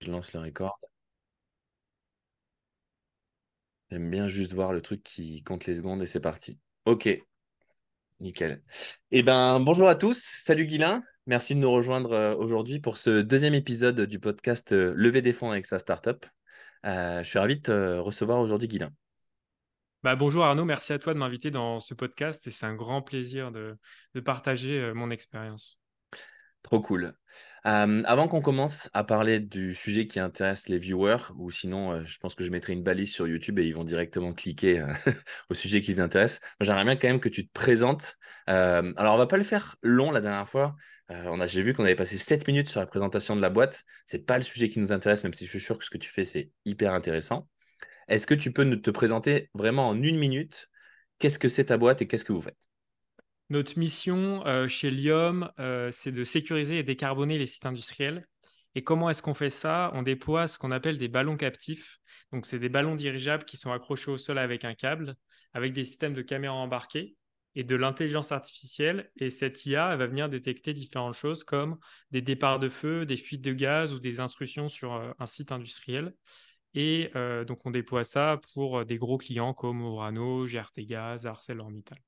Je lance le record. J'aime bien juste voir le truc qui compte les secondes et c'est parti. Ok, nickel. Eh ben, bonjour à tous. Salut Guilain. Merci de nous rejoindre aujourd'hui pour ce deuxième épisode du podcast Lever des fonds avec sa startup. Je suis ravi de te recevoir aujourd'hui, Guilain. Bonjour Arnaud, merci à toi de m'inviter dans ce podcast et c'est un grand plaisir de partager mon expérience. Trop cool. Avant qu'on commence à parler du sujet qui intéresse les viewers, ou sinon, je pense que je mettrai une balise sur YouTube et ils vont directement cliquer au sujet qui les intéresse. Moi, j'aimerais bien quand même que tu te présentes. Alors, on va pas le faire long la dernière fois. J'ai vu qu'on avait passé 7 minutes sur la présentation de la boîte. C'est pas le sujet qui nous intéresse, même si je suis sûr que ce que tu fais, c'est hyper intéressant. Est-ce que tu peux te présenter vraiment en une minute? Qu'est-ce que c'est ta boîte et qu'est-ce que vous faites? Notre mission chez Lium, c'est de sécuriser et décarboner les sites industriels. Et comment est-ce qu'on fait ça? On déploie ce qu'on appelle des ballons captifs. Donc, c'est des ballons dirigeables qui sont accrochés au sol avec un câble, avec des systèmes de caméras embarqués et de l'intelligence artificielle. Et cette IA, elle va venir détecter différentes choses comme des départs de feu, des fuites de gaz ou des intrusions sur un site industriel. Et donc, on déploie ça pour des gros clients comme Orano, GRT Gaz, ArcelorMittal.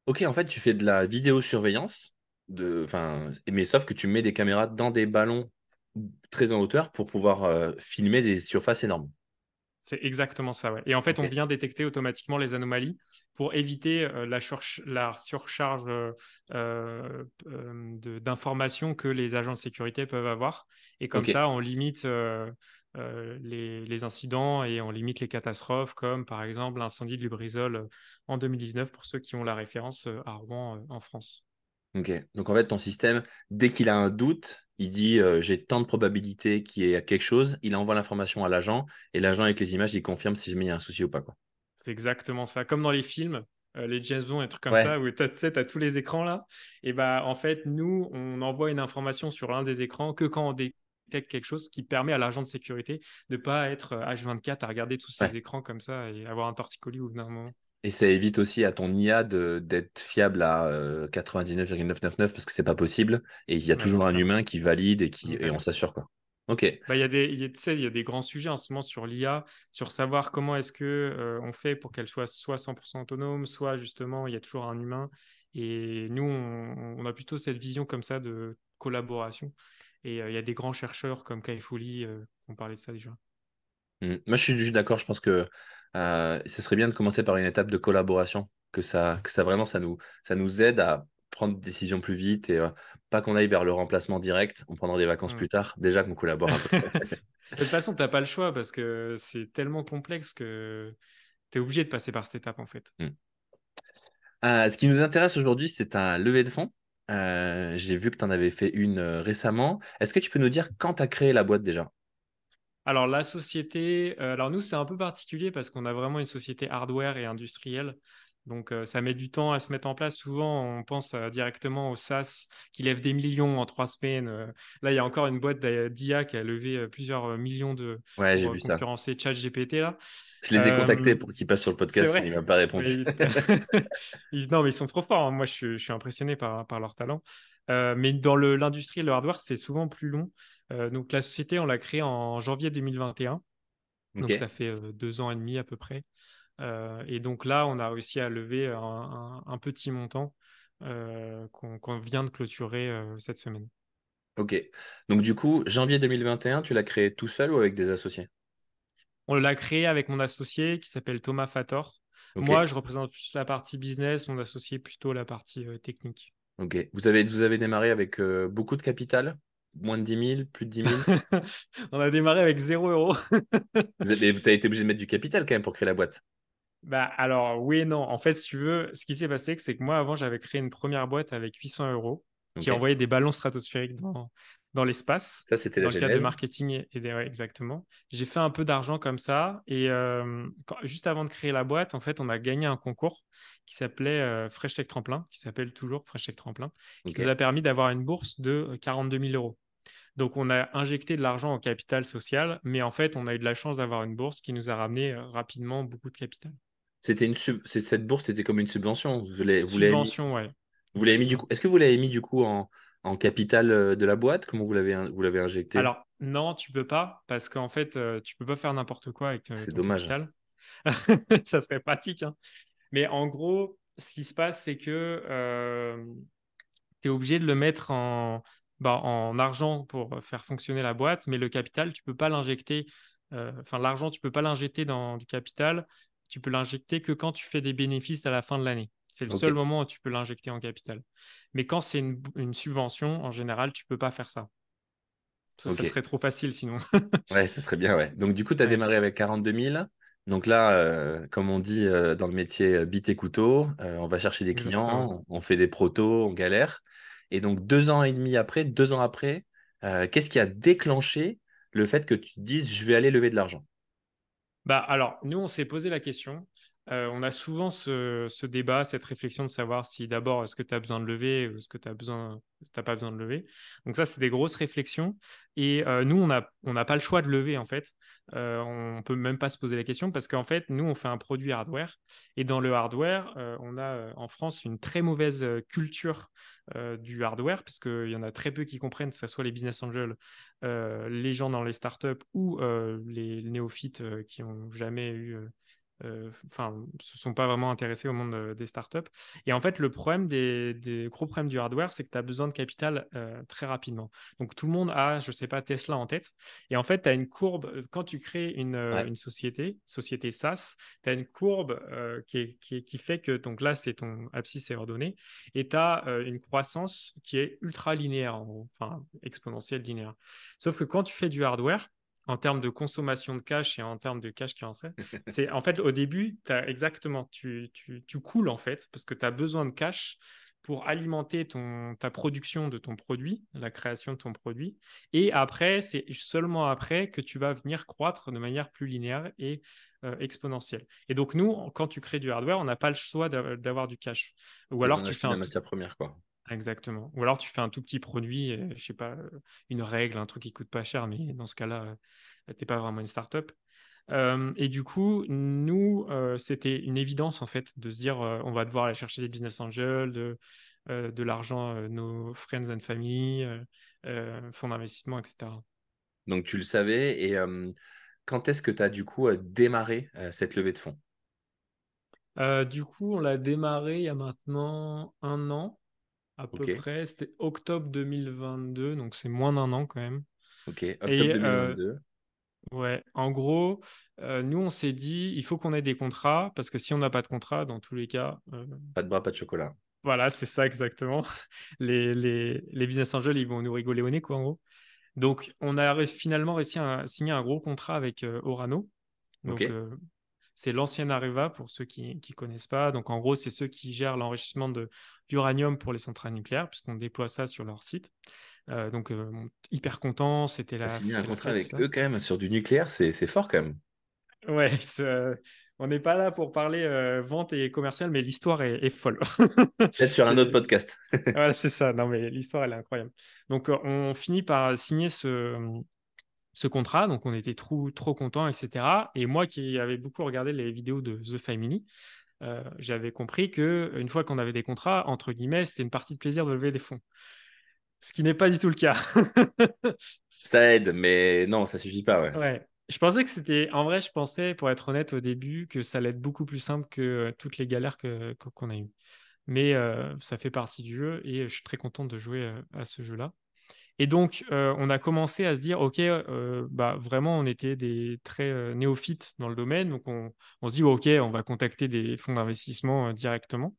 Ok, en fait, tu fais de la vidéosurveillance, mais sauf que tu mets des caméras dans des ballons très en hauteur pour pouvoir filmer des surfaces énormes. C'est exactement ça, ouais. Et en fait, Ok, on vient détecter automatiquement les anomalies pour éviter la surcharge d'informations que les agents de sécurité peuvent avoir. Et comme ok, ça, on limite les incidents et on limite les catastrophes, comme par exemple l'incendie de Lubrizol en 2019, pour ceux qui ont la référence à Rouen en France. ok. Donc en fait, ton système, dès qu'il a un doute, il dit j'ai tant de probabilité qu'il y ait quelque chose, il envoie l'information à l'agent et l'agent avec les images, il confirme si jamais il y a un souci ou pas, quoi. C'est exactement ça. Comme dans les films, les James Bond et trucs comme Ouais, ça, où tu sais, t'as tous les écrans là. Et bah, en fait, nous, on envoie une information sur l'un des écrans que quand on détecte quelque chose qui permet à l'agent de sécurité de ne pas être H24 à regarder tous ouais. ces écrans comme ça et avoir un torticolis au bout d'un moment. Et ça évite aussi à ton IA d'être fiable à 99,999 parce que c'est pas possible. Et il y a Ouais, toujours c'est un ça. humain qui valide et on Exactement. s'assure, quoi. Ok. Bah, tu sais, il y a des grands sujets en ce moment sur l'IA, sur savoir comment est-ce que on fait pour qu'elle soit 100% autonome, soit justement il y a toujours un humain. Et nous, on a plutôt cette vision comme ça de collaboration. Et il y a des grands chercheurs comme Kai Fu Lee qui ont parlé de ça déjà. Moi, je suis juste d'accord. Je pense que ce serait bien de commencer par une étape de collaboration, que ça vraiment, ça nous aide à prendre des décisions plus vite et pas qu'on aille vers le remplacement direct. On prendra des vacances Mm. plus tard. Déjà qu'on collabore un peu. De toute façon, tu n'as pas le choix parce que c'est tellement complexe que tu es obligé de passer par cette étape en fait. Mm. Ce qui nous intéresse aujourd'hui, c'est un levée de fonds. J'ai vu que tu en avais fait une récemment. Est-ce que tu peux nous dire quand tu as créé la boîte déjà? Alors, la société, alors nous, c'est un peu particulier parce qu'on a vraiment une société hardware et industrielle. Donc, ça met du temps à se mettre en place. Souvent, on pense directement au SaaS qui lève des millions en 3 semaines. Là, il y a encore une boîte d'IA qui a levé plusieurs millions Ouais, j'ai pour vu ça. concurrencer ChatGPT, là. Je les ai contactés Euh, pour qu'ils passent sur le c'est podcast, mais vrai. il m'a pas répondu. Mais non, mais ils sont trop forts, hein. Moi, je suis impressionné par leur talent. Mais dans l'industrie et le hardware, c'est souvent plus long. Donc, la société, on l'a créée en janvier 2021. Donc, Ok. ça fait 2 ans et demi à peu près. Et donc là, on a réussi à lever un petit montant qu'on vient de clôturer cette semaine. Ok. Donc du coup, janvier 2021, tu l'as créé tout seul ou avec des associés? On l'a créé avec mon associé qui s'appelle Thomas Fator. Ok. Moi, je représente plus la partie business, mon associé plutôt la partie technique. Ok. Vous avez démarré avec beaucoup de capital? Moins de 10 000, plus de 10 000? On a démarré avec 0 euros. T'as été obligé de mettre du capital quand même pour créer la boîte. Bah, alors, oui et non. En fait, si tu veux, ce qui s'est passé, c'est que moi, avant, j'avais créé une première boîte avec 800 euros qui Ok. envoyait des ballons stratosphériques dans l'espace, Ça, c'était la dans le cadre de genèse. marketing ouais, exactement. J'ai fait un peu d'argent comme ça. Et juste avant de créer la boîte, en fait, on a gagné un concours qui s'appelait Fresh Tech Tremplin, qui s'appelle toujours Fresh Tech Tremplin, qui nous Ok. a permis d'avoir une bourse de 42 000 euros. Donc, on a injecté de l'argent en capital social, mais en fait, on a eu de la chance d'avoir une bourse qui nous a ramené rapidement beaucoup de capital. Cette bourse, c'était comme une subvention. Vous l'avez mis, Subvention, ouais, vous l'avez mis du exactement. coup. Est-ce que vous l'avez mis du coup en capital de la boîte? Comment vous l'avez injecté? Alors, non, tu peux pas, parce qu'en fait, tu peux pas faire n'importe quoi avec C'est ton dommage. capital. Ça serait pratique, hein. Mais en gros, ce qui se passe, c'est que tu es obligé de le mettre en argent pour faire fonctionner la boîte, mais le capital, tu peux pas l'injecter. Enfin, l'argent, tu peux pas l'injecter dans du capital. Tu peux l'injecter que quand tu fais des bénéfices à la fin de l'année. C'est le Ok, seul moment où tu peux l'injecter en capital. Mais quand c'est une subvention, en général, tu peux pas faire ça. Ça ok. serait trop facile sinon. Ouais, ça serait bien, ouais. Donc, du coup, tu as Ouais, démarré avec 42 000. Donc là, comme on dit dans le métier bite et couteau, on va chercher des exactement. clients, on fait des protos, on galère. Et donc, 2 ans et demi après, 2 ans après, qu'est-ce qui a déclenché le fait que tu te dises, je vais aller lever de l'argent? Bah, alors, nous, on s'est posé la question. On a souvent ce débat, cette réflexion de savoir si d'abord, est-ce que tu as besoin de lever ou est-ce que tu as besoin, t'as pas besoin de lever. Donc ça, c'est des grosses réflexions. Et nous, on n'a pas le choix de lever, en fait. On peut même pas se poser la question parce qu'en fait, nous, on fait un produit hardware. Et dans le hardware, on a en France une très mauvaise culture du hardware parce qu'il y en a très peu qui comprennent, que ce soit les business angels, les gens dans les startups ou les néophytes qui ont jamais eu, enfin, se sont pas vraiment intéressés au monde des startups. Et en fait, le problème des gros problèmes du hardware, c'est que tu as besoin de capital très rapidement. Donc tout le monde a, je sais pas, Tesla en tête. Et en fait, tu as une courbe, quand tu crées Ouais. une société SaaS, tu as une courbe qui fait que, donc là, c'est ton abscisse est ordonnée, et tu as une croissance qui est ultra linéaire, en gros, enfin exponentielle linéaire. Sauf que quand tu fais du hardware, en termes de consommation de cash et en termes de cash qui rentrait, c'est en fait au début, exactement, tu coules en fait, parce que tu as besoin de cash pour alimenter ta production de ton produit, la création de ton produit. Et après, c'est seulement après que tu vas venir croître de manière plus linéaire et exponentielle. Et donc, nous, quand tu crées du hardware, on n'a pas le choix d'avoir du cash. Ou T'as alors, besoin tu d'acheter fais de la un tout. matière première, quoi. Exactement. Ou alors tu fais un tout petit produit, je sais pas, une règle, un truc qui coûte pas cher, mais dans ce cas-là, t'es pas vraiment une startup. Et du coup, nous, c'était une évidence en fait de se dire, on va devoir aller chercher des business angels, de l'argent, nos friends and family, fonds d'investissement, etc. Donc, tu le savais. Et quand est-ce que tu as du coup démarré cette levée de fonds? Du coup, on l'a démarré il y a maintenant un an à peu Ok, près. C'était octobre 2022, donc c'est moins d'un an quand même. ok. Octobre Et 2022. ouais, en gros, nous, on s'est dit, il faut qu'on ait des contrats, parce que si on n'a pas de contrat, dans tous les cas, Pas de bras, pas de chocolat. voilà, c'est ça exactement. Les business angels, ils vont nous rigoler au nez, quoi, en gros. Donc, on a finalement réussi à signer un gros contrat avec Orano. Ok. Donc, c'est l'ancienne Areva, pour ceux qui ne connaissent pas. Donc, en gros, c'est ceux qui gèrent l'enrichissement d'uranium pour les centrales nucléaires, puisqu'on déploie ça sur leur site. Donc, hyper content, T'as signé un c'est la contrat fête, tout avec ça. eux quand même sur du nucléaire, c'est fort quand même. Ouais, on n'est pas là pour parler vente et commercial, mais l'histoire est folle. Peut-être sur un autre C'est, podcast. voilà, c'est ça. Non, mais l'histoire, elle est incroyable. Donc, on finit par signer ce contrat. Donc, on était trop, trop contents, etc. Et moi qui avais beaucoup regardé les vidéos de The Family, j'avais compris que une fois qu'on avait des contrats, entre guillemets, c'était une partie de plaisir de lever des fonds. Ce qui n'est pas du tout le cas. Ça aide, mais non, ça suffit pas, ouais. Ouais. Je pensais que c'était. En vrai, je pensais, pour être honnête, au début, que ça allait être beaucoup plus simple que toutes les galères qu'on a eues. Mais ça fait partie du jeu et je suis très content de jouer à ce jeu-là. Et donc, on a commencé à se dire, OK, bah, vraiment, on était des très néophytes dans le domaine. Donc, on se dit, OK, on va contacter des fonds d'investissement directement.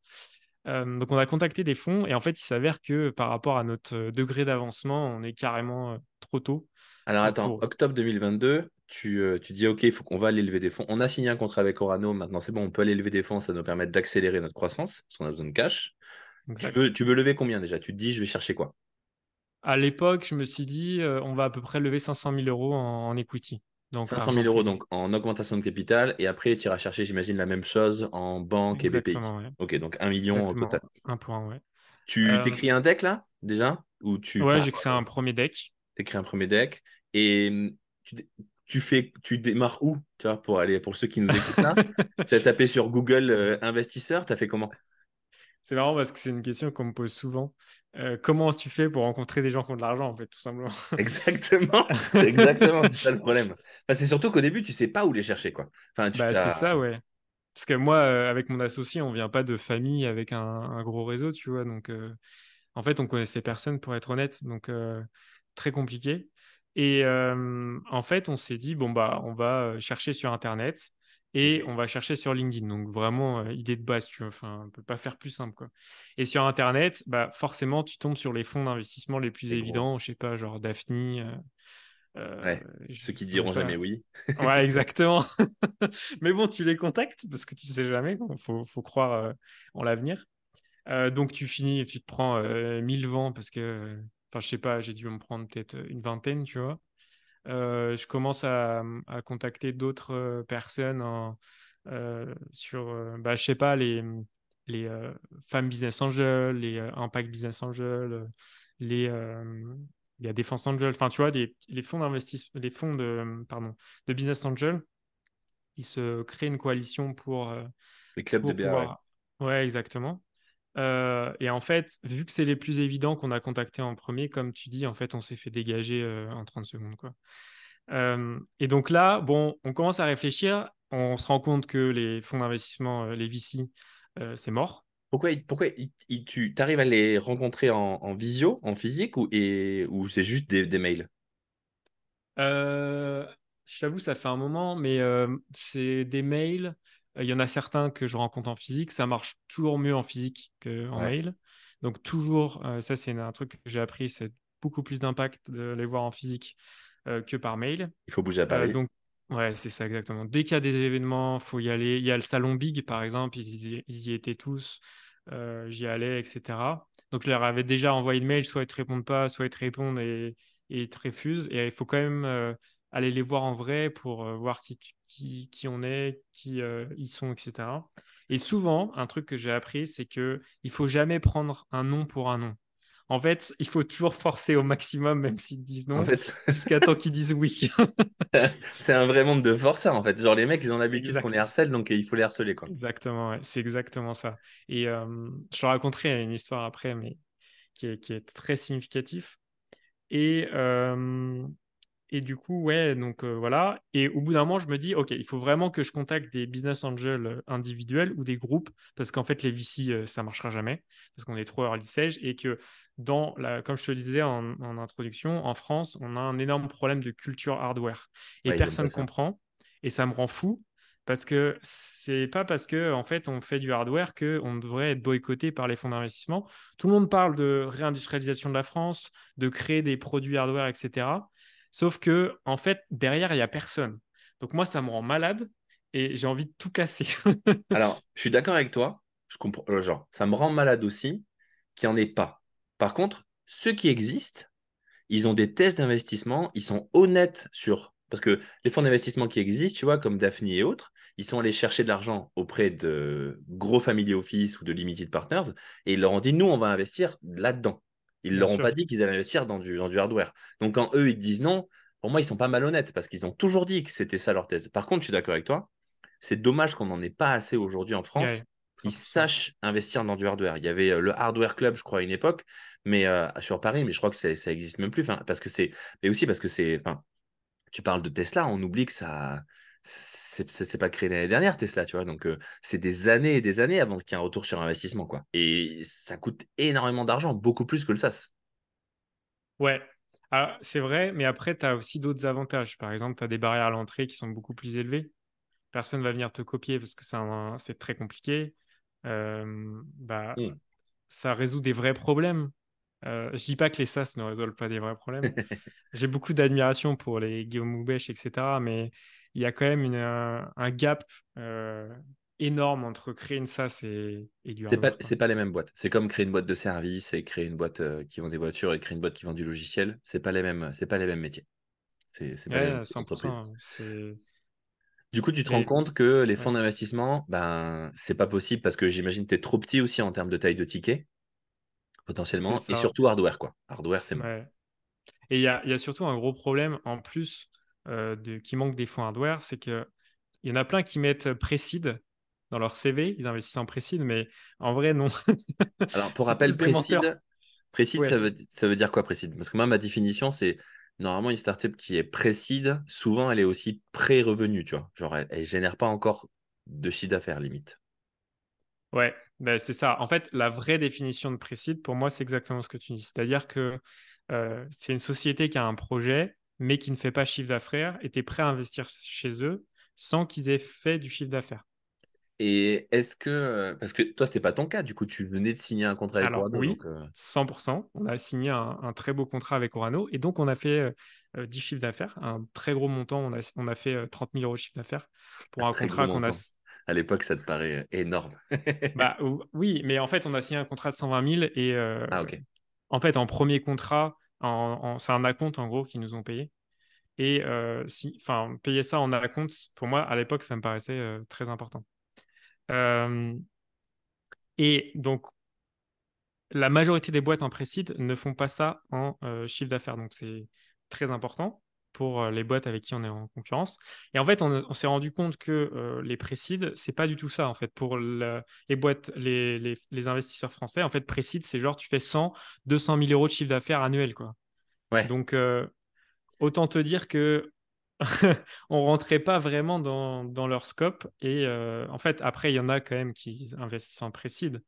Donc, on a contacté des fonds et en fait, il s'avère que par rapport à notre degré d'avancement, on est carrément trop tôt Alors attends, pour eux. octobre 2022, tu dis OK, il faut qu'on va aller lever des fonds. On a signé un contrat avec Orano, maintenant c'est bon, on peut aller lever des fonds, ça nous permet d'accélérer notre croissance, parce qu'on a besoin de cash. Exact. Tu veux lever combien déjà? Tu te dis, je vais chercher quoi? À l'époque, je me suis dit, on va à peu près lever 500 000 euros en equity, donc 500 argent 000 euros privé. donc en augmentation de capital, et après tu iras chercher, j'imagine, la même chose en banque et BPI. Exactement, ouais. Ok, donc 1 million au total. Exactement. Un point, ouais. Tu Euh, t'écris un deck là, déjà? Ou tu ouais, pars, j'ai créé un premier deck. t'écris un premier deck, et tu, tu démarres où, tu vois, pour aller, pour ceux qui nous écoutent là? Tu as tapé sur Google investisseur, tu as fait comment? C'est marrant parce que c'est une question qu'on me pose souvent. Comment tu fais pour rencontrer des gens qui ont de l'argent, en fait, tout simplement. Exactement, c'est exactement, c'est ça le problème. Enfin, c'est surtout qu'au début, tu sais pas où les chercher, quoi. Enfin, tu Bah, c'est t'as... ça, ouais. Parce que moi, avec mon associé, on vient pas de famille avec un gros réseau, tu vois. Donc, en fait, on connaissait personne, pour être honnête. Donc, très compliqué. Et en fait, on s'est dit, bon, bah, on va chercher sur Internet Ok, et on va chercher sur LinkedIn. Donc, vraiment, idée de base, tu vois. Enfin, on peut pas faire plus simple, quoi. Et sur Internet, bah, forcément, tu tombes sur les fonds d'investissement les plus c'est gros. évidents. Je sais pas, genre Daphne. Ouais, Je ceux qui n'aurais diront jamais pas. oui. Ouais, exactement. Mais bon, tu les contactes parce que tu sais jamais. Faut croire en l'avenir. Donc tu finis, tu te prends 1000 vents parce que, enfin, je sais pas, j'ai dû me prendre peut-être une vingtaine, tu vois. Je commence à contacter d'autres personnes sur, bah, je sais pas, les femmes business angels, les impact business angels, les, il y a Défense Angel, enfin, tu vois, les fonds d'investissement, les fonds pardon, de business angel qui se créent une coalition Les clubs de pour BA, ouais. pouvoir. Ouais, exactement. Et en fait, vu que c'est les plus évidents qu'on a contactés en premier, comme tu dis, en fait, on s'est fait dégager en 30 secondes, quoi. Et donc là, bon, on commence à réfléchir. On se rend compte que les fonds d'investissement, les VC, c'est mort. Tu arrives à les rencontrer en visio, en physique, ou c'est juste des mails? Euh, je t'avoue, ça fait un moment, mais c'est des mails. Il y en a certains que je rencontre en physique. Ça marche toujours mieux en physique qu'en Ouais, mail. Donc toujours, ça c'est un truc que j'ai appris, c'est beaucoup plus d'impact de les voir en physique que par mail. il faut bouger à Paris. Donc ouais, c'est ça exactement. Dès qu'il y a des événements, faut y aller. Il y a le salon Big par exemple, ils y étaient tous. J'y allais, etc. Donc je leur avais déjà envoyé le mail, soit ils te répondent pas, soit ils te répondent et ils te refusent. Et il faut quand même aller les voir en vrai pour voir qui on est, qui ils sont, etc. Et souvent, un truc que j'ai appris, c'est que il faut jamais prendre un non pour un non. En fait, il faut toujours forcer au maximum, même s'ils te disent En non, fait, jusqu'à temps qu'ils disent oui. c'est un vrai monde de forçats, en fait. Genre, les mecs, ils ont l'habitude qu'on les Exact. harcèle, donc il faut les harceler, quoi. Exactement, ouais. C'est exactement ça. Et je te raconterai une histoire après, mais qui est très significatif. Et, et du coup, ouais, donc voilà. Et au bout d'un moment, je me dis, OK, il faut vraiment que je contacte des business angels individuels ou des groupes, parce qu'en fait, les VC, ça marchera jamais, parce qu'on est trop early stage, et que comme je te le disais en introduction, en France, on a un énorme problème de culture hardware. Et Ouais, ils aiment pas personne ça. comprend, et ça me rend fou, parce que c'est pas parce que en fait on fait du hardware que on devrait être boycotté par les fonds d'investissement. Tout le monde parle de réindustrialisation de la France, de créer des produits hardware, etc. Sauf que, en fait, derrière, il n'y a personne. Donc moi, ça me rend malade et j'ai envie de tout casser. Alors, je suis d'accord avec toi. Je comprends, genre, ça me rend malade aussi qu'il n'y en ait pas. Par contre, ceux qui existent, ils ont des tests d'investissement, ils sont honnêtes sur... Parce que les fonds d'investissement qui existent, tu vois, comme Daphne et autres, ils sont allés chercher de l'argent auprès de gros family office ou de limited partners et ils leur ont dit, nous, on va investir là-dedans. Ils ne Bien leur ont pas sûr. dit qu'ils allaient investir dans du hardware. Donc, quand eux, ils te disent non, pour moi, ils sont pas malhonnêtes parce qu'ils ont toujours dit que c'était ça leur thèse. Par contre, je suis d'accord avec toi, c'est dommage qu'on n'en ait pas assez aujourd'hui en France Ouais, qui 100%. sachent investir dans du hardware. Il y avait le Hardware Club, je crois, à une époque, mais sur Paris, mais je crois que ça existe même plus. Enfin, parce que mais aussi parce que enfin, tu parles de Tesla, on oublie que c'est pas créé l'année dernière, Tesla, tu vois. Donc, c'est des années et des années avant qu'il y ait un retour sur investissement, quoi. Et ça coûte énormément d'argent, beaucoup plus que le SaaS. Ouais. Alors, c'est vrai, mais après, tu as aussi d'autres avantages. Par exemple, tu as des barrières à l'entrée qui sont beaucoup plus élevées. Personne va venir te copier parce que c'est très compliqué. Bah, Hmm. ça résout des vrais problèmes. Je dis pas que les SaaS ne résolvent pas des vrais problèmes. J'ai beaucoup d'admiration pour les Guillaume Moubèche, etc. Mais il y a quand même un gap énorme entre créer une SaaS et du hardware, quoi. C'est pas les mêmes boîtes. C'est comme créer une boîte de service et créer une boîte qui vend des voitures et créer une boîte qui vend du logiciel. C'est pas les mêmes métiers. C'est pas les mêmes Ouais, types d'entreprises. 100%. Du coup, tu te rends Mais compte que les fonds ouais, d'investissement, ben, c'est pas possible parce que j'imagine que tu es trop petit aussi en termes de taille de ticket, c'est potentiellement, et ça. surtout hardware, quoi. Hardware, c'est mort. Ouais. Et il y a surtout un gros problème en plus qui manque des fonds hardware, c'est que il y en a plein qui mettent Précide. dans leur CV, ils investissent en précide, mais en vrai, non. Alors, pour C'est rappel, tous des menteurs. précide, Ouais, ça veut dire quoi précide? Parce que moi, ma définition, c'est normalement une startup qui est précide, souvent, elle est aussi pré-revenu, tu vois. Genre, elle génère pas encore de chiffre d'affaires, limite. ouais, ben, c'est ça. En fait, la vraie définition de précide, pour moi, c'est exactement ce que tu dis. C'est-à-dire que c'est une société qui a un projet, mais qui ne fait pas chiffre d'affaires, et tu es prêt à investir chez eux sans qu'ils aient fait du chiffre d'affaires. Et est-ce que, parce que toi, c'était pas ton cas, du coup, tu venais de signer un contrat avec Alors Orano, donc oui, 100%. On a signé un très beau contrat avec Orano et donc on a fait 10 chiffres d'affaires, un très gros montant. On a fait 30 000 euros de chiffre d'affaires un pour un très gros contrat qu'on a. montant. À l'époque, ça te paraît énorme. Bah, oui, mais en fait, on a signé un contrat de 120 000 et Ah, ok. en fait, en premier contrat, c'est un acompte en gros qu'ils nous ont payé. Et enfin, payer ça en acompte, pour moi, à l'époque, ça me paraissait très important. Euh, et donc, la majorité des boîtes en précide ne font pas ça en chiffre d'affaires. Donc, c'est très important pour les boîtes avec qui on est en concurrence. Et en fait, on s'est rendu compte que les précides, c'est pas du tout ça. En fait, pour les boîtes, les investisseurs français, en fait, précide, c'est genre tu fais 100, 200 000 euros de chiffre d'affaires annuel, quoi. Ouais. Donc, autant te dire que on rentrait pas vraiment dans leur scope. Et en fait, après, il y en a quand même qui investissent en précide.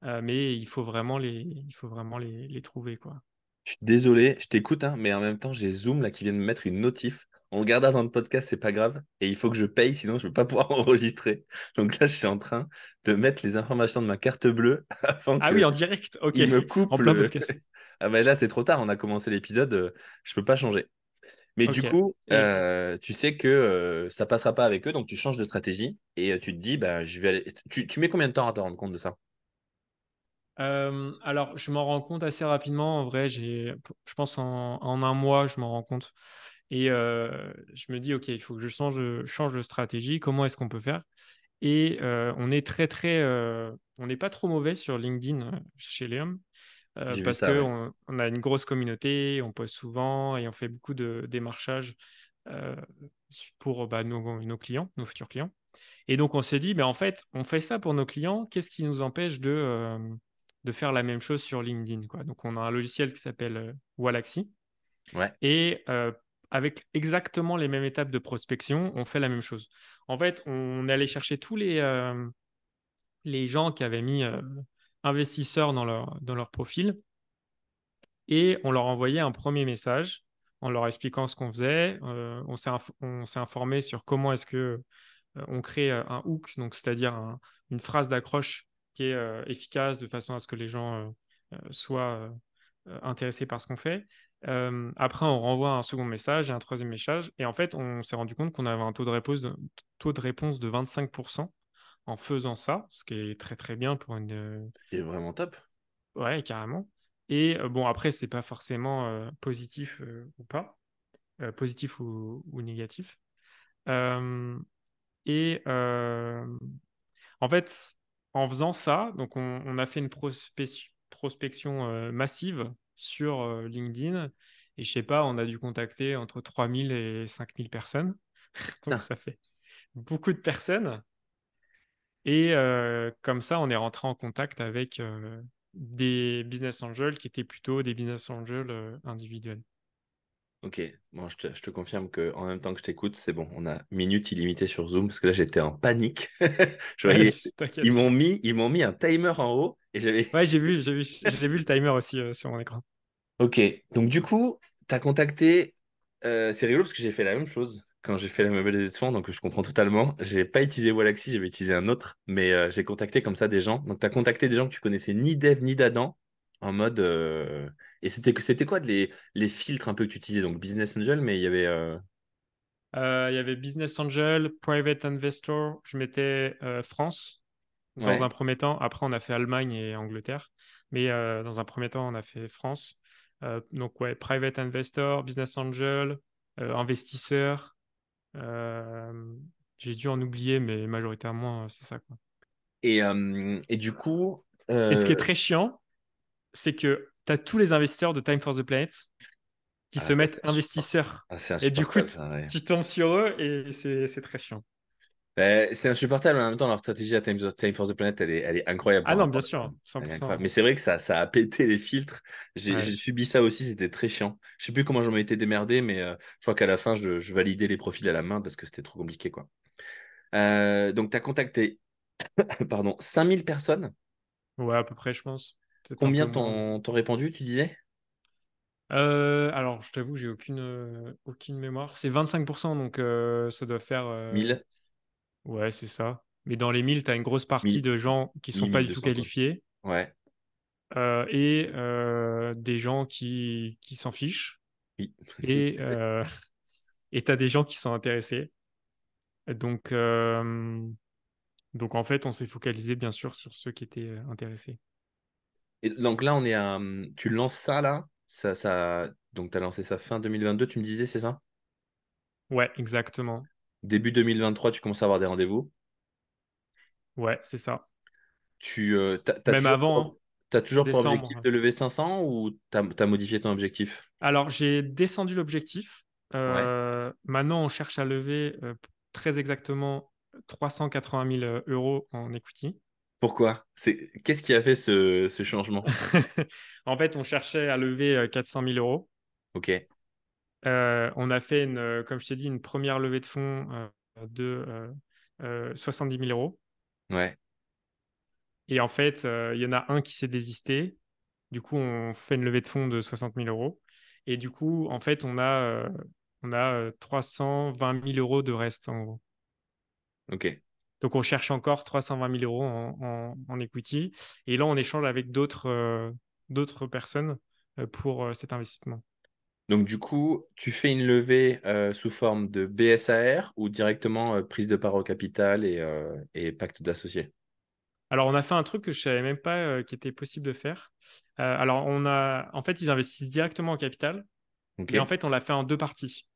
Mais il faut vraiment les trouver, quoi. Je suis désolé, je t'écoute, hein, mais en même temps, j'ai Zoom là qui vient de me mettre une notif. On le gardera dans le podcast, c'est pas grave. Et il faut que je paye, sinon je ne peux pas pouvoir enregistrer. Donc là, je suis en train de mettre les informations de ma carte bleue avant Ah oui, que en direct, ok, il me coupe en plein le. podcast. Ah ben là, c'est trop tard, on a commencé l'épisode, je peux pas changer. Mais du Ok. coup, Et tu sais que ça passera pas avec eux, donc tu changes de stratégie et tu te dis, bah, je vais aller. Tu mets combien de temps à te rendre compte de ça? alors, je m'en rends compte assez rapidement. En vrai, je pense en un mois, je m'en rends compte. Et je me dis, ok, il faut que je change de stratégie. Comment est-ce qu'on peut faire? Et on n'est pas trop mauvais sur LinkedIn chez Leum. J'ai vu Parce ça, ouais. qu'on a une grosse communauté, on poste souvent et on fait beaucoup de démarchage euh, pour bah, nos clients, nos futurs clients. Et donc, on s'est dit, ben, en fait, on fait ça pour nos clients. Qu'est-ce qui nous empêche de faire la même chose sur LinkedIn, quoi. Donc, on a un logiciel qui s'appelle Wallaxy. Ouais, Et avec exactement les mêmes étapes de prospection, on fait la même chose. En fait, on est allé chercher tous les gens qui avaient mis investisseurs dans leur profil et on leur envoyait un premier message en leur expliquant ce qu'on faisait. On s'est informé sur comment est-ce que on crée un hook, donc c'est-à-dire une phrase d'accroche qui est efficace de façon à ce que les gens soient intéressés par ce qu'on fait. Après, on renvoie un second message et un troisième message. Et en fait, on s'est rendu compte qu'on avait un taux de réponse de 25% en faisant ça, ce qui est très très bien pour une. c'est vraiment top. Ouais, carrément. Et bon, après, c'est pas forcément positif ou pas, positif ou négatif. Euh, et en fait, en faisant ça, donc on a fait une prospection massive sur LinkedIn. Et je sais pas, on a dû contacter entre 3 000 et 5 000 personnes. Donc Putain. ça fait beaucoup de personnes. Et comme ça, on est rentré en contact avec des business angels qui étaient plutôt des business angels individuels. Ok, bon, je te confirme que en même temps que je t'écoute, c'est bon, on a minutes illimitées sur Zoom parce que là j'étais en panique. Je voyais, T'inquiète. ils m'ont mis un timer en haut et j'avais. Ouais, j'ai vu le timer aussi sur mon écran. Ok, donc du coup, tu as contacté. C'est rigolo parce que j'ai fait la même chose quand j'ai fait la mobilisation de fonds, donc je comprends totalement. J'ai pas utilisé Wallaxy, j'avais utilisé un autre, mais j'ai contacté comme ça des gens. Donc tu as contacté des gens que tu connaissais ni d'Eve ni d'Adam en mode. Et c'était quoi les filtres un peu que tu utilisais? Donc Business Angel, mais il y avait. Il y avait Business Angel, Private Investor. Je mettais France dans un Ouais. premier temps. Après, on a fait Allemagne et Angleterre. Mais dans un premier temps, on a fait France. Donc, ouais, Private Investor, Business Angel, investisseur. Euh, j'ai dû en oublier, mais majoritairement, c'est ça, quoi. Et du coup, Et ce qui est très chiant, c'est que tu as tous les investisseurs de Time for the Planet qui ah, se ça, mettent investisseurs. c'est Et du coup, insupportable, ça, ouais. tu tombes sur eux et c'est très chiant. C'est insupportable, mais en même temps, leur stratégie à Time for the Planet, elle est incroyable Ah par non, rapport bien à ça. sûr, Elle est 100%. incroyable. Mais c'est vrai que ça a pété les filtres. J'ai Ouais. subi ça aussi, c'était très chiant. Je sais plus comment j'en ai été démerdé, mais je crois qu'à la fin, je validais les profils à la main parce que c'était trop compliqué, quoi. Donc, tu as contacté, pardon, 5000 personnes. Ouais, à peu près, je pense. Peut-être un peu Combien moins. t'ont répondu, tu disais? Alors, je t'avoue, j'ai aucune mémoire. C'est 25%, donc ça doit faire. 1000, Ouais, c'est ça. Mais dans les 1000, tu as une grosse partie 1000, de gens qui sont pas du tout 1200, quoi. qualifiés Ouais, et des gens qui s'en fichent. oui. Et et tu as des gens qui sont intéressés. Donc, euh, donc en fait, on s'est focalisé bien sûr sur ceux qui étaient intéressés. Et donc là, tu lances ça, là? Donc, tu as lancé ça fin 2022, tu me disais, c'est ça? Ouais, exactement. Début 2023, tu commences à avoir des rendez-vous. Ouais, c'est ça. T'as Même toujours avant, hein, t'as toujours pour objectif décembre. de lever 500 ou t'as modifié ton objectif? Alors, j'ai descendu l'objectif. Ouais. Maintenant, on cherche à lever très exactement 380 000 euros en equity. Pourquoi? Qu'est-ce qui a fait ce changement? En fait, on cherchait à lever 400 000 euros. Ok. On a fait, comme je t'ai dit, une première levée de fonds de 70 000 euros. Ouais. Et en fait, il y en a un qui s'est désisté. Du coup, on fait une levée de fonds de 60 000 euros. Et du coup, en fait, on a 320 000 euros de reste, en gros. Ok. Donc, on cherche encore 320 000 euros en equity. Et là, on échange avec d'autres personnes pour cet investissement. Donc du coup, tu fais une levée sous forme de BSAR ou directement prise de part au capital et pacte d'associés? Alors, on a fait un truc que je savais même pas qui était possible de faire. Alors, en fait, ils investissent directement en capital, Ok. mais en fait, on l'a fait en deux parties.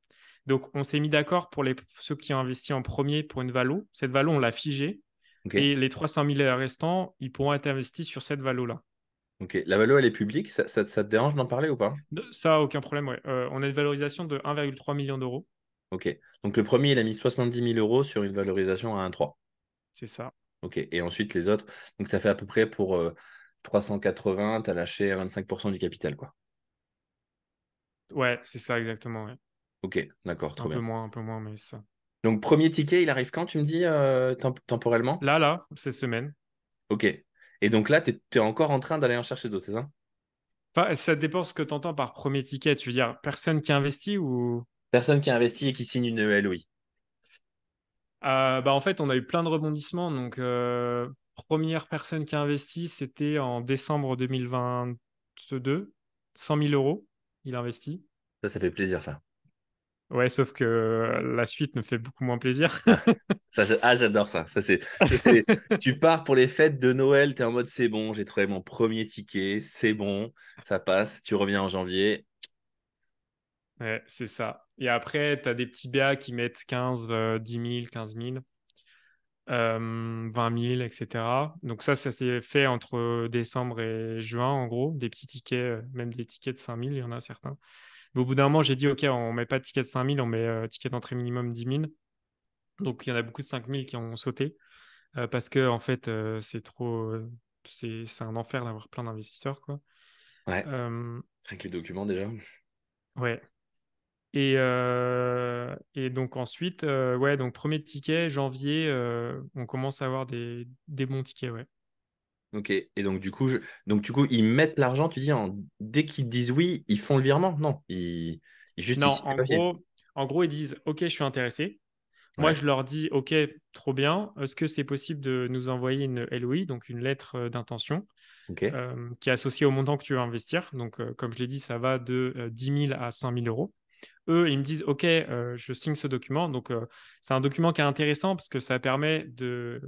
Donc, on s'est mis d'accord pour ceux qui ont investi en premier pour une valo. Cette valo, on l'a figée. Ok. Et les 300 000 restants, ils pourront être investis sur cette valo-là. Ok. La valo, elle est publique. Ça te dérange d'en parler ou pas? Ça, aucun problème. Ouais. On a une valorisation de 1,3 million d'euros. Ok. Donc le premier, il a mis 70 000 euros sur une valorisation à 1,3. C'est ça. Ok. Et ensuite, les autres. Donc, ça fait à peu près pour 380, tu as lâché 25% du capital, quoi. Ouais, c'est ça exactement. Ouais. Ok, d'accord, trop bien. Un peu moins, mais c'est ça. Donc, premier ticket, il arrive quand, tu me dis, temporellement? Là, cette semaine. Ok. Et donc là, tu es encore en train d'aller en chercher d'autres, c'est ça? Enfin, ça dépend ce que tu entends par premier ticket. Tu veux dire personne qui investit ou... Personne qui a investi et qui signe une LOI. Bah, en fait, on a eu plein de rebondissements. Donc, première personne qui a investi, c'était en décembre 2022. 100 000 euros, il a investi. Ça fait plaisir, ça. Ouais, sauf que la suite me fait beaucoup moins plaisir. Ah, j'adore ça. Tu pars pour les fêtes de Noël, tu es en mode c'est bon, j'ai trouvé mon premier ticket, c'est bon, ça passe. Tu reviens en janvier. Ouais, c'est ça. Et après, tu as des petits BA qui mettent 15, 10 000, 15 000, 20 000, etc. Donc ça s'est fait entre décembre et juin, en gros. Des petits tickets, même des tickets de 5 000, il y en a certains. Mais au bout d'un moment, j'ai dit, OK, on met pas de ticket de 5 000, on met ticket d'entrée minimum 10 000. Donc il y en a beaucoup de 5 000 qui ont sauté parce que, en fait, c'est trop... c'est un enfer d'avoir plein d'investisseurs, quoi. Ouais, Euh, avec les documents déjà. ouais. Et donc ensuite, ouais, donc premier ticket, janvier, on commence à avoir des bons tickets, ouais. Ok. Et donc du coup, ils mettent l'argent, tu dis, dès qu'ils disent oui, ils font le virement? Non, juste ils Non, signent le papier. en gros, ils disent, OK, je suis intéressé. Moi, Ouais, je leur dis, OK, trop bien. Est-ce que c'est possible de nous envoyer une LOI, donc une lettre d'intention, ok. qui est associée au montant que tu veux investir? Donc, comme je l'ai dit, ça va de 10 000 à 100 000 euros. Eux, ils me disent, OK, je signe ce document. Donc, c'est un document qui est intéressant parce que ça permet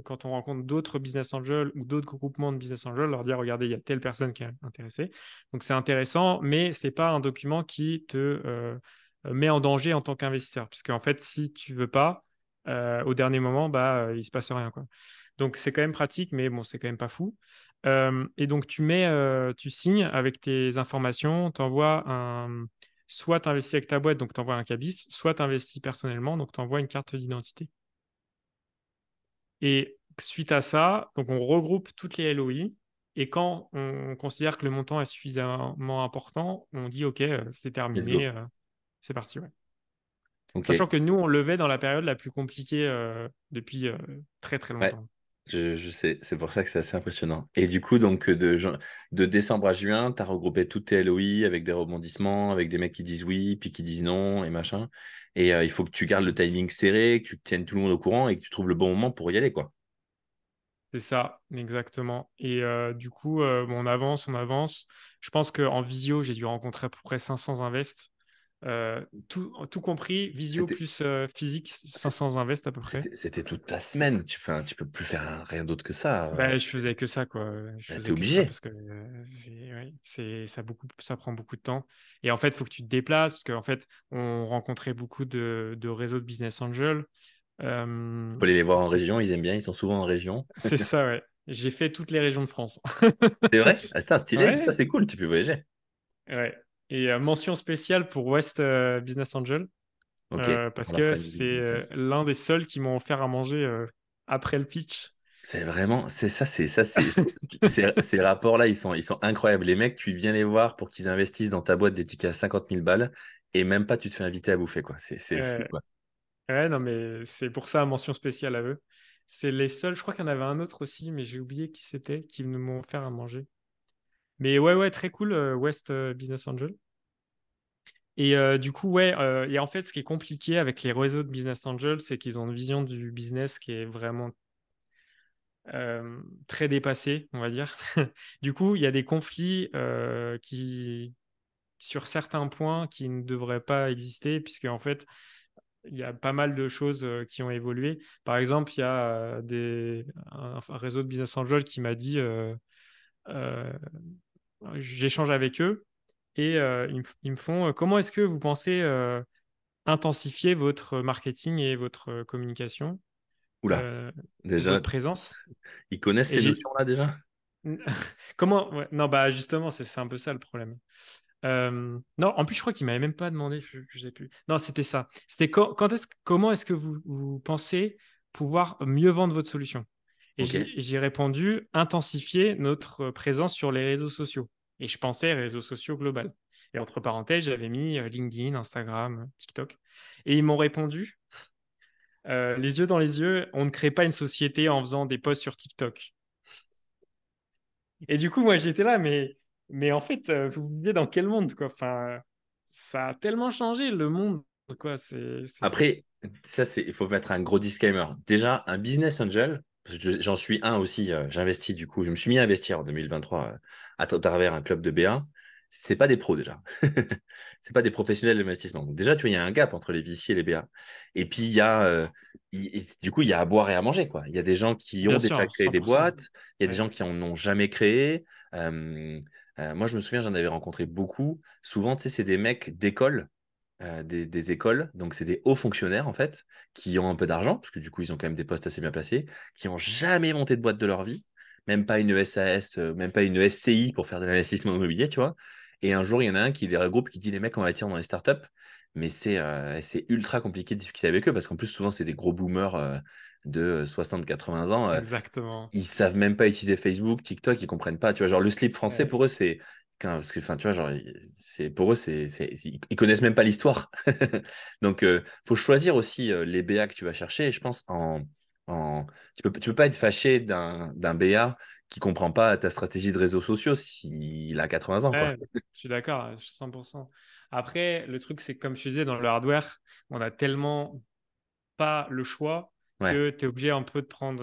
quand on rencontre d'autres business angels ou d'autres groupements de business angels, leur dire, regardez, il y a telle personne qui est intéressée. Donc, c'est intéressant, mais c'est pas un document qui te met en danger en tant qu'investisseur. Parce qu'en fait, si tu veux pas, au dernier moment, bah, il se passe rien, quoi. Donc, c'est quand même pratique, mais bon, c'est quand même pas fou. Et donc, tu signes avec tes informations, tu envoies soit tu investis avec ta boîte, donc tu envoies un cabis, soit tu investis personnellement, donc tu envoies une carte d'identité. Et suite à ça, donc on regroupe toutes les LOI. Et quand on considère que le montant est suffisamment important, on dit OK, c'est Let's terminé, go. c'est parti. Ouais. Ok. Sachant que nous, on levait dans la période la plus compliquée depuis très très Ouais. longtemps. Je sais, c'est pour ça que c'est assez impressionnant. Et du coup, donc de décembre à juin, tu as regroupé toutes tes LOI avec des rebondissements, avec des mecs qui disent oui, puis qui disent non, et machin. Et il faut que tu gardes le timing serré, que tu tiennes tout le monde au courant et que tu trouves le bon moment pour y aller, quoi. C'est ça, exactement. Et du coup, bon, on avance, on avance. Je pense qu'en visio, j'ai dû rencontrer à peu près 500 invests. Tout compris, visio C'était, plus physique, c'est- 500 invests à peu près. c'était toute ta semaine. Enfin, tu peux plus faire rien d'autre que ça. Bah, je faisais que ça, quoi. Je T'es faisais que ça obligé. parce que ouais, ça prend beaucoup de temps. Et en fait, il faut que tu te déplaces parce qu'en fait, on rencontrait beaucoup de réseaux de business angels. euh, Faut aller les voir en qui- région, ils aiment bien, ils sont souvent en région. C'est ça, ouais. J'ai fait toutes les régions de France. C'est vrai? Attends, stylé, ça Ouais, c'est cool, tu peux voyager. ouais. Et mention spéciale pour West Business Angel, Ok, parce on leur que fera une c'est dédicace. l'un des seuls qui m'ont offert à manger après le pitch. C'est vraiment, ces rapports-là, ils sont incroyables. Les mecs, tu viens les voir pour qu'ils investissent dans ta boîte des tickets à 50 000 balles et même pas tu te fais inviter à bouffer, quoi. C'est fou, Euh, quoi. ouais, non, mais c'est pour ça, mention spéciale à eux. C'est les seuls, je crois qu'il y en avait un autre aussi, mais j'ai oublié qui c'était, qui nous m'ont offert à manger. Mais ouais, ouais, très cool, West Business Angel. Et du coup, ouais, et en fait, ce qui est compliqué avec les réseaux de Business Angel, c'est qu'ils ont une vision du business qui est vraiment très dépassée, on va dire. Du coup, il y a des conflits sur certains points qui ne devraient pas exister, puisque en fait, il y a pas mal de choses qui ont évolué. Par exemple, il y a un réseau de Business Angel qui m'a dit, euh, j'échange avec eux, et ils me font, comment est-ce que vous pensez intensifier votre marketing et votre communication, Oula, euh, déjà, votre présence? ils connaissent Et ces j'ai... notions-là déjà? Comment? Ouais, non, bah justement, c'est un peu ça le problème. Non, en plus, je crois qu'il m'avait même pas demandé, je sais plus. Non, c'était ça. C'était comment est-ce que vous pensez pouvoir mieux vendre votre solution? Et Ok. j'ai répondu intensifier notre présence sur les réseaux sociaux. Et je pensais réseaux sociaux global. Et entre parenthèses, j'avais mis LinkedIn, Instagram, TikTok. Et ils m'ont répondu, les yeux dans les yeux, on ne crée pas une société en faisant des posts sur TikTok. Et du coup, moi, j'étais là, mais en fait, vous vivez dans quel monde, quoi? Enfin, ça a tellement changé, le monde, quoi. C'est fou. Après, il faut mettre un gros disclaimer. Déjà, un business angel, parce que j'en suis un aussi, j'investis du coup, je me suis mis à investir en 2023 à travers un club de BA. C'est pas des pros déjà. C'est pas des professionnels d'investissement. Donc déjà, tu vois, il y a un gap entre les VC et les BA. Et puis, du coup, il y a à boire et à manger, quoi. Il y a des gens qui ont Bien déjà sûr, créé des 100%. boîtes, il y a des Ouais. gens qui en ont jamais créé. Euh, Moi, je me souviens, j'en avais rencontré beaucoup. Souvent, tu sais, c'est des mecs d'école des écoles, donc c'est des hauts fonctionnaires en fait, qui ont un peu d'argent, parce que du coup ils ont quand même des postes assez bien placés, qui ont jamais monté de boîte de leur vie, même pas une SAS, même pas une SCI pour faire de l'investissement immobilier, tu vois. Et un jour il y en a un qui les regroupe, qui dit les mecs on va tirer dans les startups, mais c'est ultra compliqué de discuter avec eux, parce qu'en plus souvent c'est des gros boomers de 60-80 ans, Exactement. ils savent même pas utiliser Facebook, TikTok, ils comprennent pas. Tu vois, genre le slip français Ouais. pour eux, parce que, enfin, tu vois, genre, pour eux, ils connaissent même pas l'histoire. Donc, faut choisir aussi les BA que tu vas chercher. Et je pense en, tu peux pas être fâché d'un BA qui comprend pas ta stratégie de réseaux sociaux s'il a 80 ans, quoi. Ouais, je suis d'accord, 100%. Après, le truc, c'est que comme je te disais, dans le hardware, on a tellement pas le choix Ouais. que tu es obligé un peu de prendre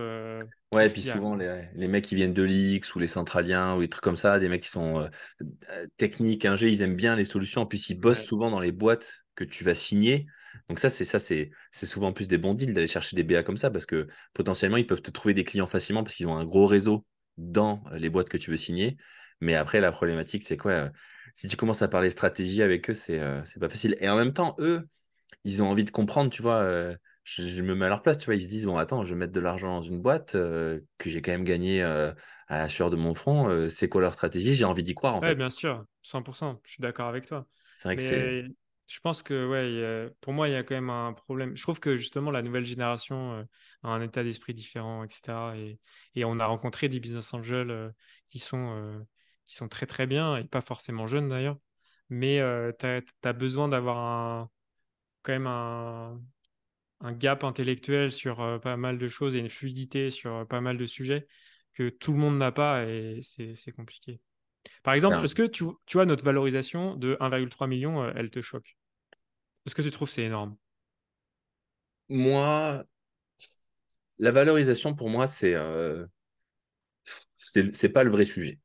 tout Ouais, et ce puis qu'il y a, souvent, quoi. les mecs qui viennent de l'X ou les centraliens ou des trucs comme ça, des mecs qui sont techniques, ingé, ils aiment bien les solutions. En plus, ils bossent Ouais. souvent dans les boîtes que tu vas signer. Donc c'est souvent plus des bons deals d'aller chercher des BA comme ça parce que potentiellement, ils peuvent te trouver des clients facilement parce qu'ils ont un gros réseau dans les boîtes que tu veux signer. Mais après, la problématique, c'est quoi? Si tu commences à parler stratégie avec eux, c'est pas facile. Et en même temps, eux, ils ont envie de comprendre, tu vois. Je me mets à leur place, tu vois. Ils se disent, bon, attends, je vais mettre de l'argent dans une boîte que j'ai quand même gagné à la sueur de mon front. C'est quoi leur stratégie? J'ai envie d'y croire, en Ouais, fait. bien sûr, 100%, je suis d'accord avec toi. C'est vrai que c'est. Mais Je pense que, ouais, pour moi, il y a quand même un problème. Je trouve que justement, la nouvelle génération a un état d'esprit différent, etc. Et on a rencontré des business angels qui sont très, très bien et pas forcément jeunes d'ailleurs. Mais tu as besoin d'avoir quand même un gap intellectuel sur pas mal de choses et une fluidité sur pas mal de sujets que tout le monde n'a pas et c'est compliqué. Par exemple, Ben, est-ce que tu vois notre valorisation de 1,3 million, elle te choque? Est-ce que tu trouves que c'est énorme? moi, la valorisation, pour moi, c'est pas le vrai sujet.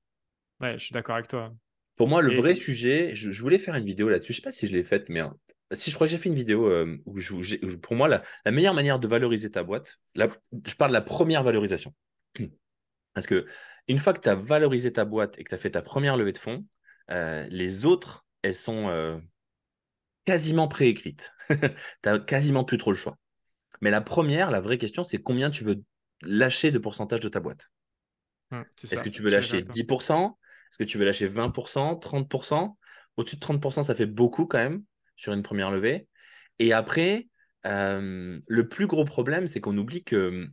Ouais, je suis d'accord avec toi. Pour moi, le vrai Et sujet, je voulais faire une vidéo là-dessus. Je sais pas si je l'ai faite, mais si je crois que j'ai fait une vidéo pour moi, la meilleure manière de valoriser ta boîte, je parle de la première valorisation. Parce que une fois que tu as valorisé ta boîte et que tu as fait ta première levée de fonds, les autres, elles sont quasiment préécrites. Tu n'as quasiment plus trop le choix. Mais la première, la vraie question, c'est combien tu veux lâcher de pourcentage de ta boîte. c'est Est-ce que ça, tu veux je suis d'accord lâcher avec toi. 10%? Est-ce que tu veux lâcher 20%, 30%? Au-dessus de 30%, ça fait beaucoup quand même sur une première levée. Et après, le plus gros problème, c'est qu'on oublie que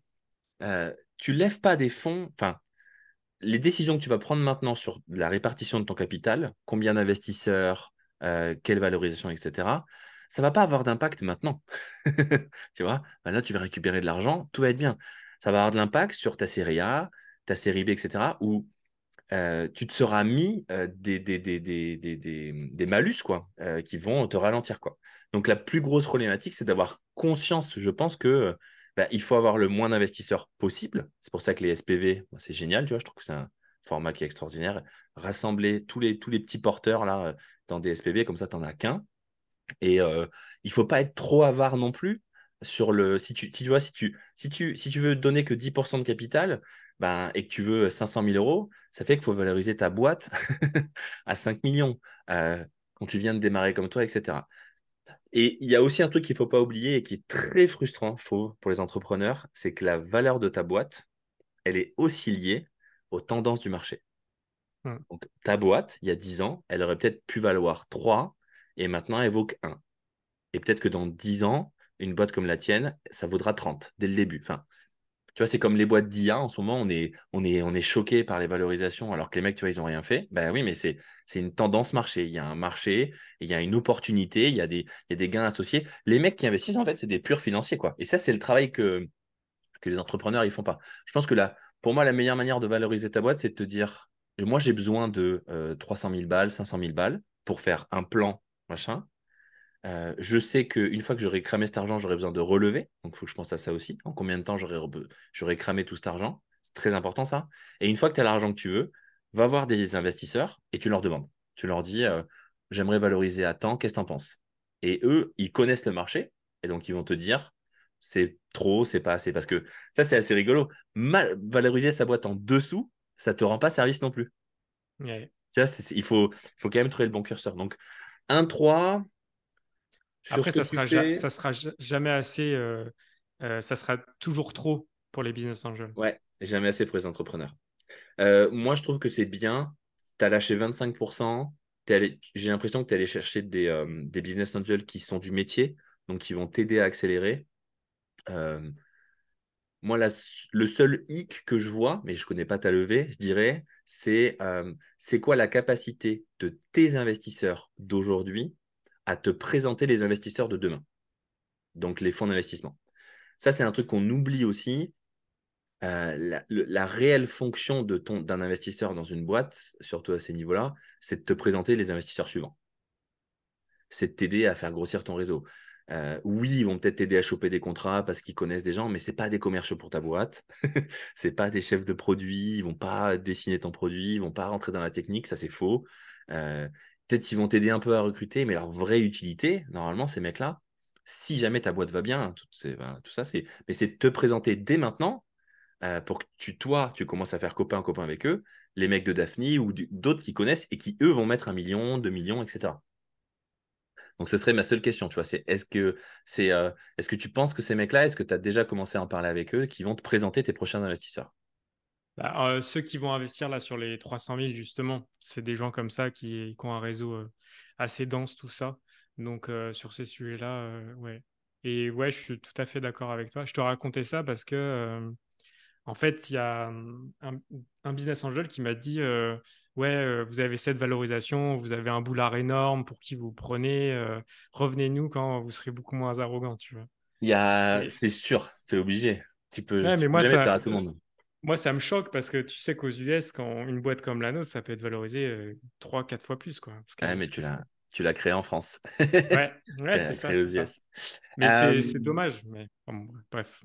tu lèves pas des fonds. Enfin, les décisions que tu vas prendre maintenant sur la répartition de ton capital, combien d'investisseurs, quelle valorisation, etc., ça va pas avoir d'impact maintenant. Tu vois, ben là, tu vas récupérer de l'argent, tout va être bien. Ça va avoir de l'impact sur ta série A, ta série B, etc., où tu te seras mis des malus quoi, qui vont te ralentir. Quoi. Donc la plus grosse problématique, c'est d'avoir conscience, je pense que bah, il faut avoir le moins d'investisseurs possible. C'est pour ça que les SPV, bah, c'est génial, tu vois, je trouve que c'est un format qui est extraordinaire. Rassembler tous les petits porteurs là, dans des SPV, comme ça, tu n'en as qu'un. Et il faut pas être trop avare non plus sur le. Si tu vois, si tu veux donner que 10% de capital ben, et que tu veux 500 000 euros, ça fait qu'il faut valoriser ta boîte à 5 millions quand tu viens de démarrer comme toi, etc. Et il y a aussi un truc qu'il ne faut pas oublier et qui est très frustrant, je trouve, pour les entrepreneurs, c'est que la valeur de ta boîte, elle est aussi liée aux tendances du marché. Hmm. Donc, ta boîte, il y a 10 ans, elle aurait peut-être pu valoir 3 et maintenant elle vaut que 1. Et peut-être que dans 10 ans, une boîte comme la tienne, ça vaudra 30 dès le début. Enfin, tu vois, c'est comme les boîtes d'IA. En ce moment, on est choqué par les valorisations alors que les mecs, tu vois, ils n'ont rien fait. Ben oui, mais c'est une tendance marché. Il y a un marché, il y a une opportunité, il y a des gains associés. Les mecs qui investissent, en fait, c'est des purs financiers, quoi. Et ça, c'est le travail que les entrepreneurs, ils font pas. Je pense que pour moi, la meilleure manière de valoriser ta boîte, c'est de te dire, moi, j'ai besoin de 300 000 balles, 500 000 balles pour faire un plan, machin. Je sais qu'une fois que j'aurai cramé cet argent, j'aurai besoin de relever. Donc, il faut que je pense à ça aussi. En combien de temps j'aurai cramé tout cet argent? C'est très important, ça. Et une fois que tu as l'argent que tu veux, va voir des investisseurs et tu leur demandes. Tu leur dis, j'aimerais valoriser à temps, qu'est-ce que tu en penses? Et eux, ils connaissent le marché. Et donc, ils vont te dire, c'est trop, c'est pas assez. Parce que ça, c'est assez rigolo. Valoriser sa boîte en dessous, ça ne te rend pas service non plus. Ouais. Tu vois, il faut quand même trouver le bon curseur. Donc, 1,3 sur ce Après, que tu fais. jamais assez, ça sera toujours trop pour les business angels. Ouais, jamais assez pour les entrepreneurs. Moi, je trouve que c'est bien. Tu as lâché 25%. J'ai l'impression que tu es allé chercher des business angels qui sont du métier, donc qui vont t'aider à accélérer. Euh, Moi, le seul hic que je vois, mais je ne connais pas ta levée, je dirais, c'est quoi la capacité de tes investisseurs d'aujourd'hui à te présenter les investisseurs de demain, donc les fonds d'investissement. Ça, c'est un truc qu'on oublie aussi. La réelle fonction d'un investisseur dans une boîte, surtout à ces niveaux-là, c'est de te présenter les investisseurs suivants. C'est de t'aider à faire grossir ton réseau. Oui, ils vont peut-être t'aider à choper des contrats parce qu'ils connaissent des gens, mais ce n'est pas des commerciaux pour ta boîte. Ce n'est pas des chefs de produits. Ils ne vont pas dessiner ton produit. Ils ne vont pas rentrer dans la technique. Ça, c'est faux. Euh, Peut-être qu'ils vont t'aider un peu à recruter, mais leur vraie utilité, normalement, ces mecs-là, si jamais ta boîte va bien, tout ça, mais c'est de te présenter dès maintenant pour que toi, tu commences à faire copain avec eux, les mecs de Daphne ou d'autres qui connaissent et qui, eux, vont mettre 1 million, 2 millions, etc. Donc, ce serait ma seule question, tu vois, est-ce que tu penses que ces mecs-là, est-ce que tu as déjà commencé à en parler avec eux, qui vont te présenter tes prochains investisseurs? Bah, ceux qui vont investir là sur les 300 000, justement, c'est des gens comme ça qui ont un réseau assez dense, tout ça. Donc, sur ces sujets-là, ouais. Et ouais, je suis tout à fait d'accord avec toi. Je te racontais ça parce que, en fait, il y a un business angel qui m'a dit ouais, vous avez cette valorisation, vous avez un boulard énorme pour qui vous prenez, revenez-nous quand vous serez beaucoup moins arrogant, tu vois. Et C'est sûr, c'est obligé. ouais, mais Tu peux jamais plaire à tout le monde. moi, ça me choque parce que tu sais qu'aux US, quand une boîte comme la nôtre, ça peut être valorisé 3, 4 fois plus, quoi, Ouais, mais ce qu'elle fait. tu l'as créé en France. Ouais, ouais, c'est ça, Créé aux c'est ça. US. Mais Euh, c'est dommage. Mais bon, bref.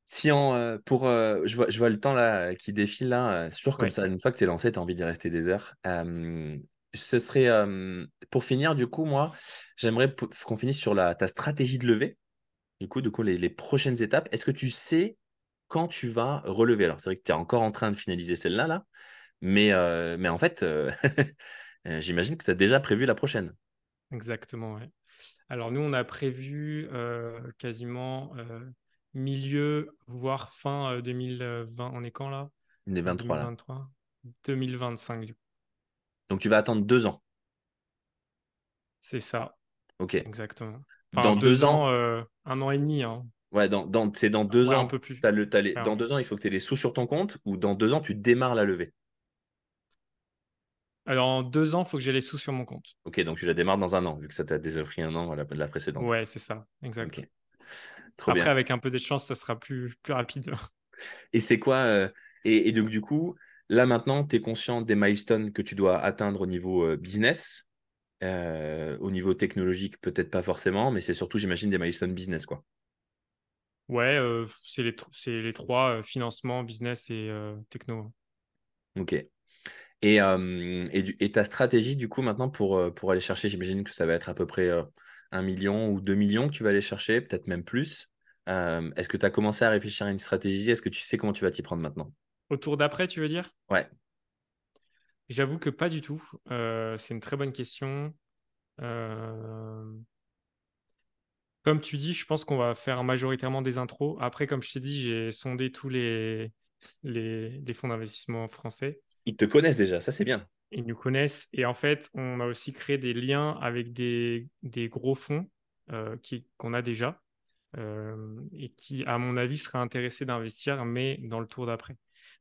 Si on, je vois le temps là qui défile là, c'est toujours comme Ouais. ça. Une fois que tu es lancé, tu as envie d'y rester des heures. Ce serait pour finir, du coup, moi, j'aimerais qu'on finisse sur ta stratégie de levée. Du coup, les prochaines étapes. Est-ce que tu sais quand tu vas relever? Alors, c'est vrai que tu es encore en train de finaliser celle-là, là, mais en fait, j'imagine que tu as déjà prévu la prochaine. Exactement, ouais. Alors nous, on a prévu quasiment milieu, voire fin 2020. On est quand là? Les 23 là. 2023? 2025, du coup. Donc, tu vas attendre 2 ans. C'est ça, OK. exactement. Enfin, Dans deux 2 ans, ans, 1 an et demi, hein. ouais, c'est dans deux Ouais, un ans. peu plus. Dans Enfin, 2 ans, il faut que tu aies les sous sur ton compte ou dans 2 ans, tu démarres la levée. alors, en 2 ans, il faut que j'ai les sous sur mon compte. Ok, donc tu la démarres dans un an, vu que ça t'a déjà pris un an la précédente. Ouais, c'est ça, Ok, exact. trop Après, bien. avec un peu de chance, ça sera plus rapide. Et c'est quoi et donc, du coup, là maintenant, tu es conscient des milestones que tu dois atteindre au niveau business, au niveau technologique, peut-être pas forcément, mais c'est surtout, j'imagine, des milestones business, quoi. Ouais, c'est les trois financement, business et techno. Ok. Et ta stratégie, du coup, maintenant, pour aller chercher, j'imagine que ça va être à peu près 1 million ou 2 millions que tu vas aller chercher, peut-être même plus. Est-ce que tu as commencé à réfléchir à une stratégie? Est-ce que tu sais comment tu vas t'y prendre maintenant? Au tour d'après, tu veux dire? Ouais, J'avoue que pas du tout. C'est une très bonne question. Euh, Comme tu dis, je pense qu'on va faire majoritairement des intros. Après, comme je t'ai dit, j'ai sondé tous les fonds d'investissement français. ils te connaissent déjà, ça c'est bien. Ils nous connaissent. Et en fait, on a aussi créé des liens avec des gros fonds qu'on a déjà et qui, à mon avis, seraient intéressés d'investir, mais dans le tour d'après.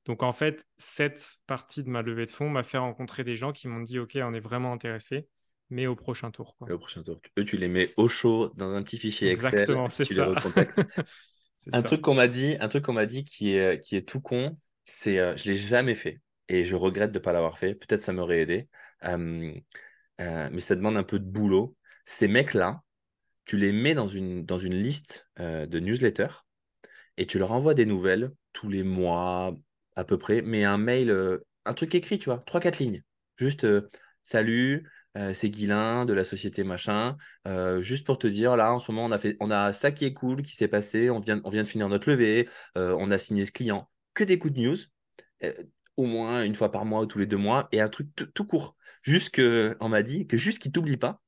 Donc, en fait, cette partie de ma levée de fonds m'a fait rencontrer des gens qui m'ont dit, OK, on est vraiment intéressés, mais au prochain tour, Et quoi. au prochain tour, eux, tu les mets au chaud dans un petit fichier Excel Exactement, et c'est tu les ça. recontactes. C'est ça. Un truc qu'on m'a dit qui est tout con, c'est je l'ai jamais fait et je regrette de ne pas l'avoir fait. Peut-être ça m'aurait aidé, Euh, mais ça demande un peu de boulot. Ces mecs-là, tu les mets dans une liste de newsletters et tu leur envoies des nouvelles tous les mois à peu près, mais un mail, un truc écrit, tu vois, 3 4 lignes. Juste salut, c'est Guilain de la société machin. Juste pour te dire, là, en ce moment, on a ça qui est cool qui s'est passé. On vient de finir notre levée. On a signé ce client. Que des coups de news, euh, au moins une fois par mois ou tous les 2 mois, et un truc tout court. On m'a dit que juste qu'ils t'oublient pas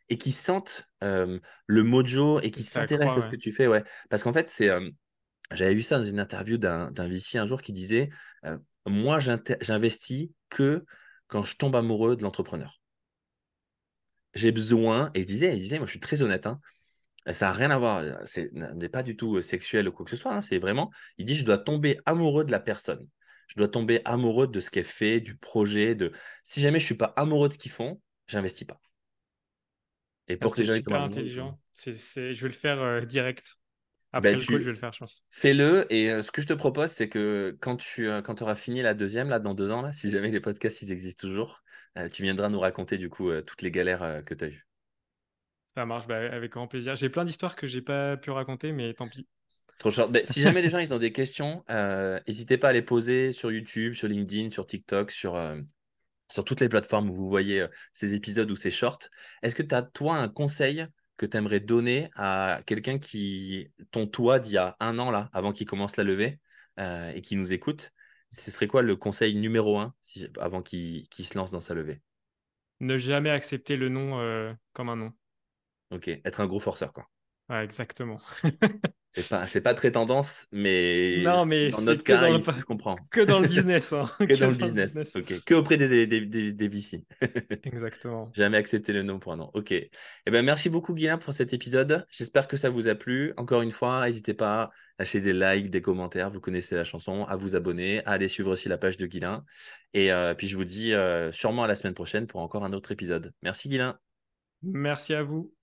et qu'ils sentent le mojo et qu'ils Ça s'intéressent accroît, à ce que ouais. tu fais. Ouais. Parce qu'en fait, j'avais vu ça dans une interview d'un VC un jour qui disait moi, j'investis que quand je tombe amoureux de l'entrepreneur. J'ai besoin, et il disait, moi je suis très honnête, hein, ça n'a rien à voir, n'est pas du tout sexuel ou quoi que ce soit, hein, c'est vraiment, il dit, je dois tomber amoureux de la personne. Je dois tomber amoureux de ce qu'elle fait, du projet, si jamais je ne suis pas amoureux de ce qu'ils font, j'investis pas. Et Ah, pour que c'est les gens ils tombent super amoureux, intelligent. Je vais le faire direct. ben, Après le call, je vais le faire, je pense. fais-le. Et ce que je te propose, c'est que quand tu auras fini la deuxième, là, dans 2 ans, là, si jamais les podcasts ils existent toujours, tu viendras nous raconter du coup toutes les galères que tu as eues. Ça marche, bah, avec grand plaisir. J'ai plein d'histoires que j'ai pas pu raconter, mais tant pis. Trop short. Ben, si jamais les gens ils ont des questions, n'hésitez pas à les poser sur YouTube, sur LinkedIn, sur TikTok, sur toutes les plateformes où vous voyez ces épisodes ou ces shorts. Est-ce que tu as, toi, un conseil que tu aimerais donner à quelqu'un ton toi d'il y a un an, là, avant qu'il commence la levée et qui nous écoute? Ce serait quoi le conseil numéro un avant qu'il se lance dans sa levée? Ne jamais accepter le non comme un non. Ok, être un gros forceur, quoi. Ouais, exactement. C'est pas très tendance, mais Non, mais dans c'est notre cas, je comprends. que dans le business, hein. Que Que dans le dans le business. business. OK. Que auprès des VC. Exactement. Jamais accepté le nom pour un nom. OK. Eh ben, merci beaucoup, Guilain, pour cet épisode. J'espère que ça vous a plu. Encore une fois, n'hésitez pas à lâcher des likes, des commentaires. Vous connaissez la chanson, à vous abonner, à aller suivre aussi la page de Guilain. Et puis, je vous dis sûrement à la semaine prochaine pour encore un autre épisode. Merci, Guilain. Merci à vous.